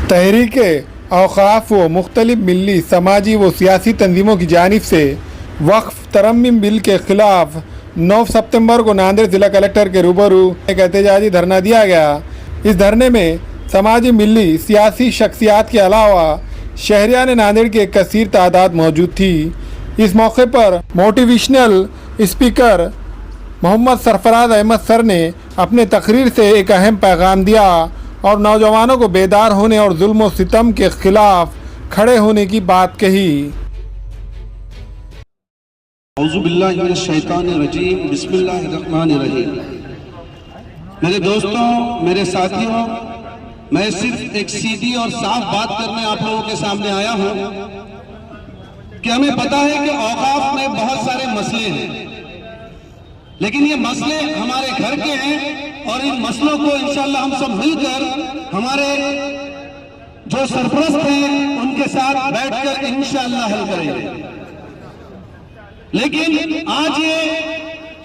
तहरीक औक़ाफ़ व मुख्तलिफ़ मिली समाजी व सियासी तंजीमों की जानिब से वक्फ़ तरमीम बिल के ख़िलाफ़ 9 सितंबर को नांदेड़ ज़िला कलेक्टर के रूबरू एक एहतजाजी धरना दिया गया। इस धरने में समाजी मिली सियासी शख्सियात के अलावा शहरियान नांदेड़ की एक कसीर तादाद मौजूद थी। इस मौके पर motivational speaker Mohammad Sarfaraz Ahmad sir ने अपने तकरीर से एक अहम पैगाम दिया और नौजवानों को बेदार होने और जुल्म और सितम के खिलाफ खड़े होने की बात कही। औज़ुबिल्लाहिमिनश्शैतानिर्रजीम, बिस्मिल्लाहिर्रहमानिर्रहीम। मेरे दोस्तों, मेरे साथियों, मैं सिर्फ एक सीधी और साफ बात करने आप लोगों के सामने आया हूं कि हमें पता है कि औक़ाफ़ में बहुत सारे मसले हैं, लेकिन ये मसले हमारे घर के हैं और इन मसलों को इंशाअल्लाह हम सब मिलकर हमारे जो सरपरस्त हैं उनके साथ बैठकर इंशाअल्लाह हल करेंगे। लेकिन आज ये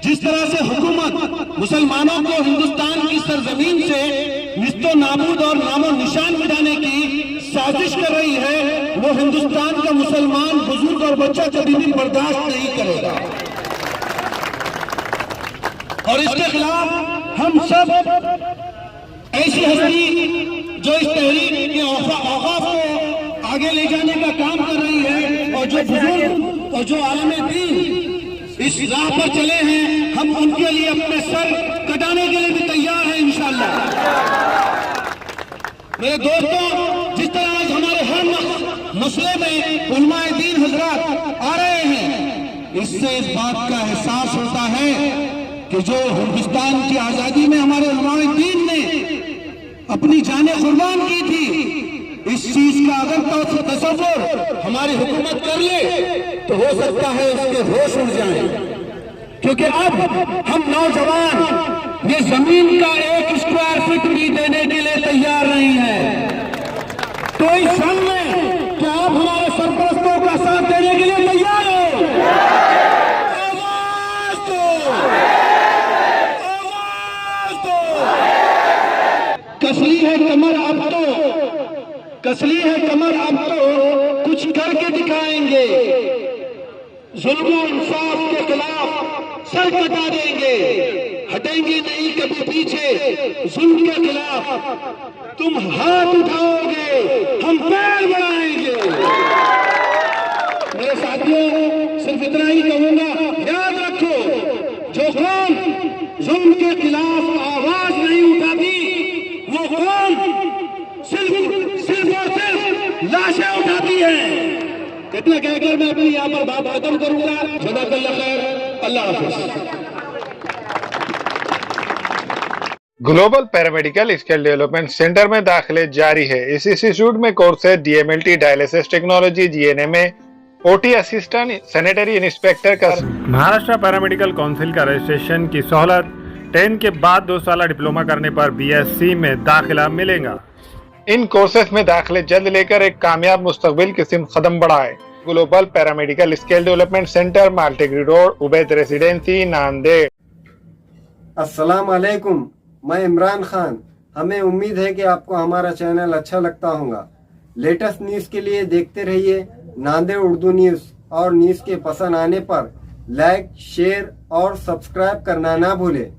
जिस तरह से हुकूमत मुसलमानों को हिंदुस्तान की सरजमीन से निस्तो नाबूद और नामो निशान मिटाने की साजिश कर रही है, वो हिंदुस्तान का मुसलमान बुजुर्ग और बच्चा कभी भी बर्दाश्त नहीं करेगा। और इसके खिलाफ हम सब ऐसी हस्ती जो इस तहरीक के औक़ाफ़ को आगे ले जाने का काम कर रही है और जो बुजुर्ग और जो आलम दीन इस राह पर चले हैं, हम उनके लिए अपने सर कटाने के लिए भी तैयार हैं इंशाअल्लाह। मेरे दोस्तों, जिस तरह आज हमारे हर मसले में उलमाए दीन हजरात आ रहे हैं, इससे इस बात का एहसास होता है कि जो हिंदुस्तान की आजादी में हमारे उलमाए दीन ने अपनी जानें कुर्बान की थी, इस चीज का अगर तसव्वुर हमारी हुकूमत कर ले तो हो सकता है उसके होश उड़ जाएं, क्योंकि अब हम नौजवान ये जमीन का 1 स्क्वायर फीट भी देने के लिए तैयार नहीं है। तो इस क्षण में क्या आप हमारे सरपरस्तों का साथ देने के लिए तैयार हो? आवाज दो, आवाज दो। कसली है कमर अब तो, कसली है कमर अब तो कुछ करके दिखाएंगे। जुल्म और इंसाफ के खिलाफ सर कटा देंगे, हटेंगे नहीं कभी पीछे जुल्म के खिलाफ। तुम हाथ उठाओगे, हम पैर बढ़ाएंगे। मेरे साथियों, सिर्फ इतना ही कहूंगा, याद रखो, जो कौम जुल्म के खिलाफ आवाज नहीं उठाती, वो कौम सिर्फ और सिर्फ लाशें उठाती है। इतना कहकर मैं अपनी यहाँ पर बात खत्म करूंगा। जज़ाकल्लाह खैर, अल्लाह हाफ़िज़। Global paramedical skill development centre में दाखिले जारी है। इस इंस्टीट्यूट में कोर्स है DMLT dialysis technology, GNMA, OT assistant, sanitary inspector का। महाराष्ट्र पैरामेडिकल काउंसिल का रजिस्ट्रेशन की सहूलत 10 के बाद 2 साल डिप्लोमा करने पर BSc में दाखिला मिलेगा। इन कोर्सेज में दाखिले जल्द लेकर एक कामयाब मुस्तकबिल की सिमत कदम बढ़ाए। Global paramedical skill development centre, Maltegari road, Ubaid residency, Nanded. अस्सलाम वालेकुम, मैं इमरान खान। हमें उम्मीद है कि आपको हमारा चैनल अच्छा लगता होगा। लेटेस्ट न्यूज़ के लिए देखते रहिए नांदेड़ उर्दू न्यूज़, और न्यूज़ के पसंद आने पर लाइक, शेयर और सब्सक्राइब करना ना भूलें।